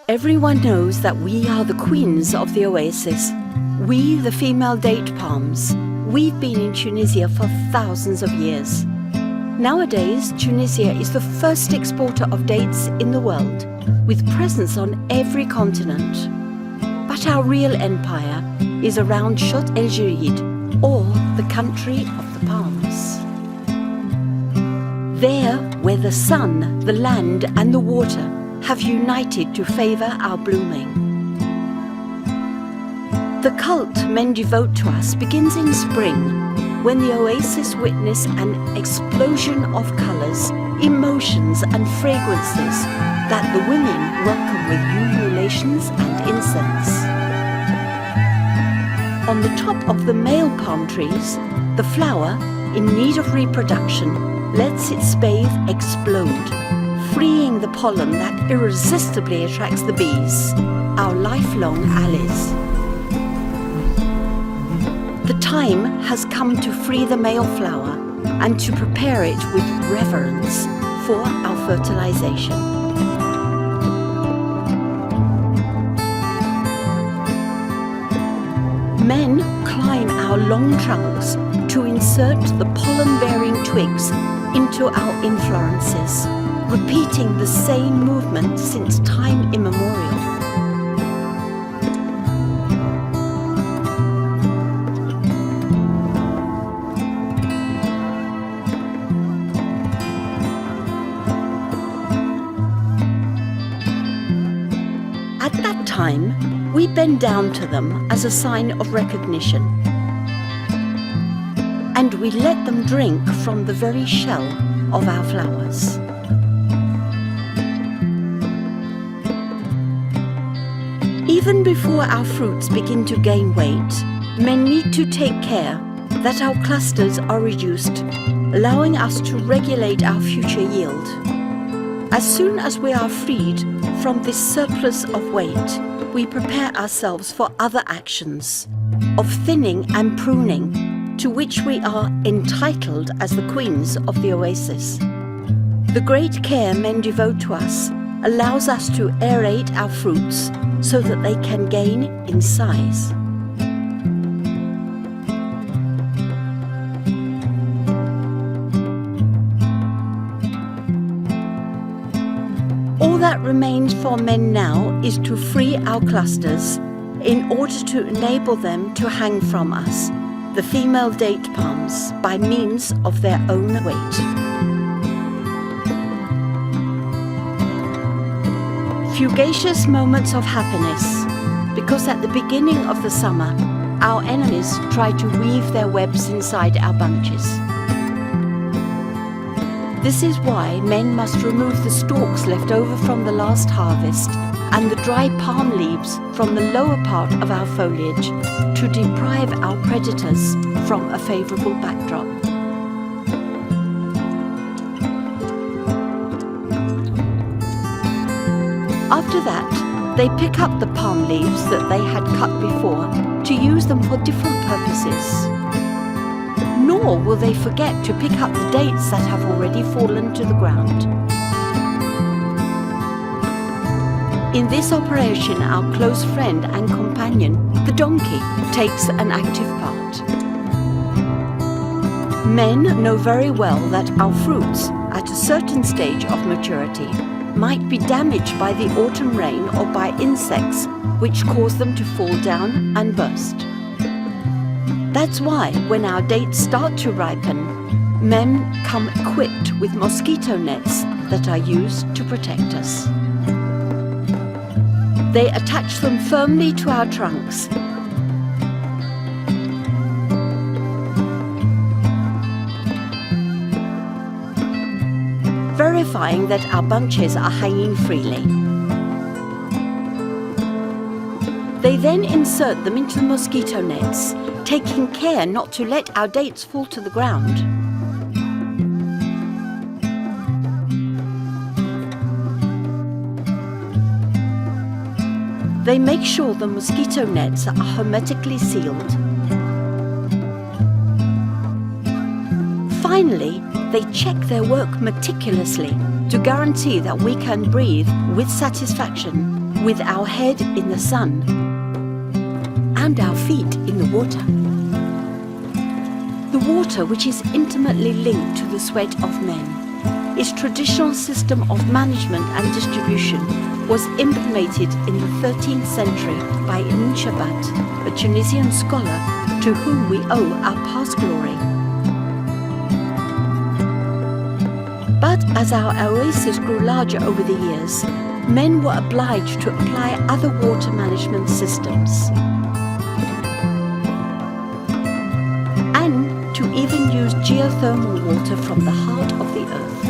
Everyone knows that we are the queens of the oasis. We, the female date palms. We've been in Tunisia for thousands of years. Nowadays, Tunisia is the first exporter of dates in the world, with presence on every continent. But our real empire is around Chott El Djerid, or the country of the palms. There, where the sun, the land and the water have united to favour our blooming. The cult men devote to us begins in spring, when the oasis witness an explosion of colours, emotions and fragrances that the women welcome with ululations and incense. On the top of the male palm trees, the flower, in need of reproduction, lets its spathe explode, freeing the pollen that irresistibly attracts the bees, our lifelong allies. The time has come to free the male flower and to prepare it with reverence for our fertilization. Men climb our long trunks to insert the pollen-bearing twigs into our inflorescences, repeating the same movement since time immemorial. At that time, we bend down to them as a sign of recognition, and we let them drink from the very shell of our flowers. Even before our fruits begin to gain weight, men need to take care that our clusters are reduced, allowing us to regulate our future yield. As soon as we are freed from this surplus of weight, we prepare ourselves for other actions of thinning and pruning, to which we are entitled as the queens of the oasis. The great care men devote to us allows us to aerate our fruits so that they can gain in size. All that remains for men now is to free our clusters in order to enable them to hang from us, the female date palms, by means of their own weight. Fugacious moments of happiness, because at the beginning of the summer, our enemies try to weave their webs inside our bunches. This is why men must remove the stalks left over from the last harvest and the dry palm leaves from the lower part of our foliage to deprive our predators from a favourable backdrop. After that, they pick up the palm leaves that they had cut before to use them for different purposes. Nor will they forget to pick up the dates that have already fallen to the ground. In this operation, our close friend and companion, the donkey, takes an active part. Men know very well that our fruits, at a certain stage of maturity, might be damaged by the autumn rain or by insects which cause them to fall down and burst. That's why when our dates start to ripen, men come equipped with mosquito nets that are used to protect us. They attach them firmly to our trunks, verifying that our bunches are hanging freely. They then insert them into the mosquito nets, taking care not to let our dates fall to the ground. They make sure the mosquito nets are hermetically sealed. Finally, they check their work meticulously to guarantee that we can breathe with satisfaction with our head in the sun and our feet in the water. The water, which is intimately linked to the sweat of men, its traditional system of management and distribution was implemented in the 13th century by Ibn Shabat, a Tunisian scholar to whom we owe our past glory. But as our oasis grew larger over the years, men were obliged to apply other water management systems and to even use geothermal water from the heart of the earth.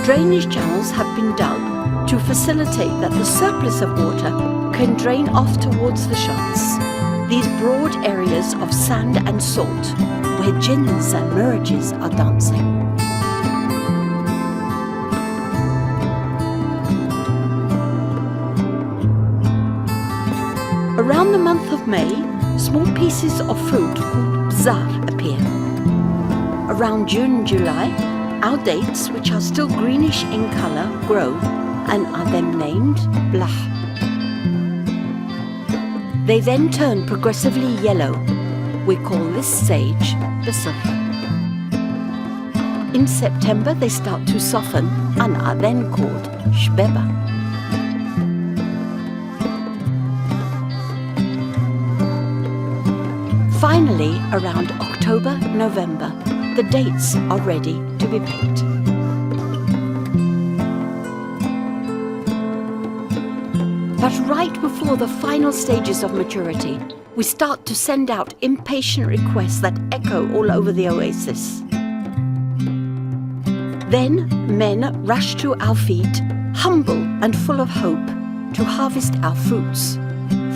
Drainage channels have been dug to facilitate that the surplus of water can drain off towards the shats, these broad areas of sand and salt where jinns and mirages are dancing. Around the month of May, small pieces of fruit called bzar appear. Around June and July, our dates, which are still greenish in colour, grow and are then named blah. They then turn progressively yellow. We call this stage bisr. In September they start to soften and are then called shbeba. Finally, around October, November, the dates are ready to be picked. But right before the final stages of maturity, we start to send out impatient requests that echo all over the oasis. Then men rush to our feet, humble and full of hope, to harvest our fruits,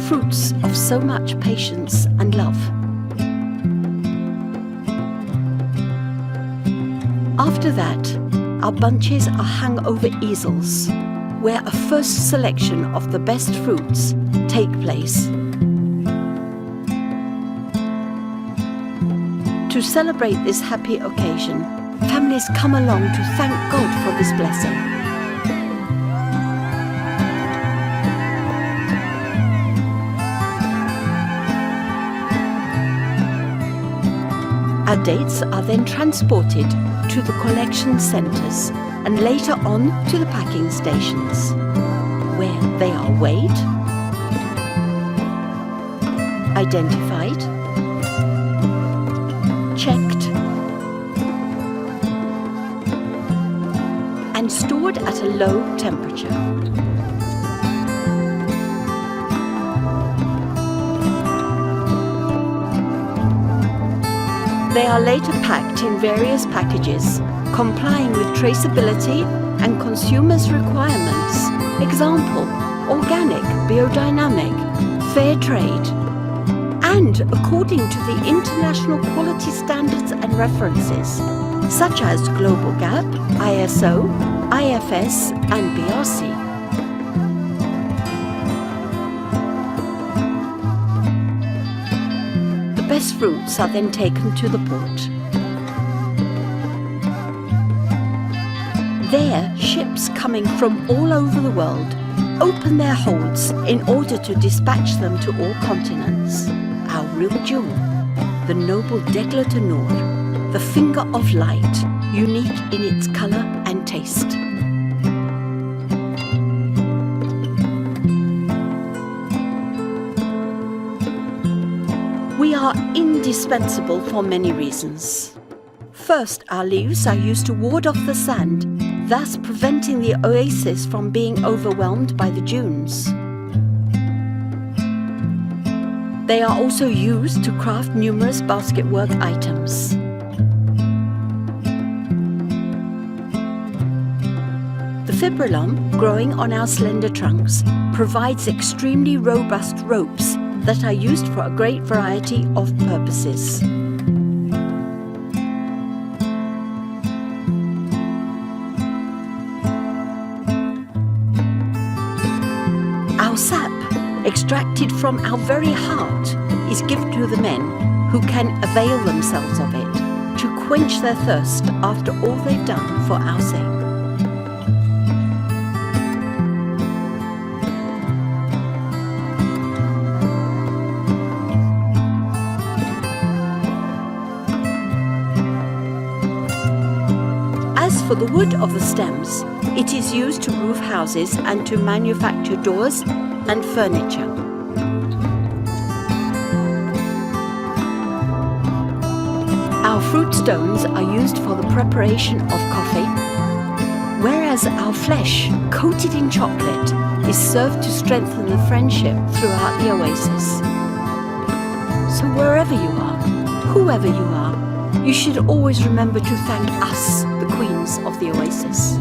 fruits of so much patience and love. After that, our bunches are hung over easels, where a first selection of the best fruits take place. To celebrate this happy occasion, families come along to thank God for this blessing. Our dates are then transported to the collection centres and later on to the packing stations, where they are weighed, identified, checked, and stored at a low temperature. They are later packed in various packages, complying with traceability and consumers' requirements. Example, organic, biodynamic, fair trade, and according to the international quality standards and references, such as Global GAP, ISO, IFS, and BRC. The best fruits are then taken to the port. There, ships coming from all over the world open their holds in order to dispatch them to all continents. Our real jewel, the noble Degla de Noor, the finger of light, unique in its colour and taste. We are indispensable for many reasons. First, our leaves are used to ward off the sand, thus preventing the oasis from being overwhelmed by the dunes. They are also used to craft numerous basketwork items. The fibrilum, growing on our slender trunks, provides extremely robust ropes that are used for a great variety of purposes. Our sap, extracted from our very heart, is given to the men who can avail themselves of it to quench their thirst after all they've done for our sake. As for the wood of the stems, it is used to roof houses and to manufacture doors and furniture. Our fruit stones are used for the preparation of coffee, whereas our flesh, coated in chocolate, is served to strengthen the friendship throughout the oasis. So wherever you are, whoever you are, you should always remember to thank us, the queens of the oasis.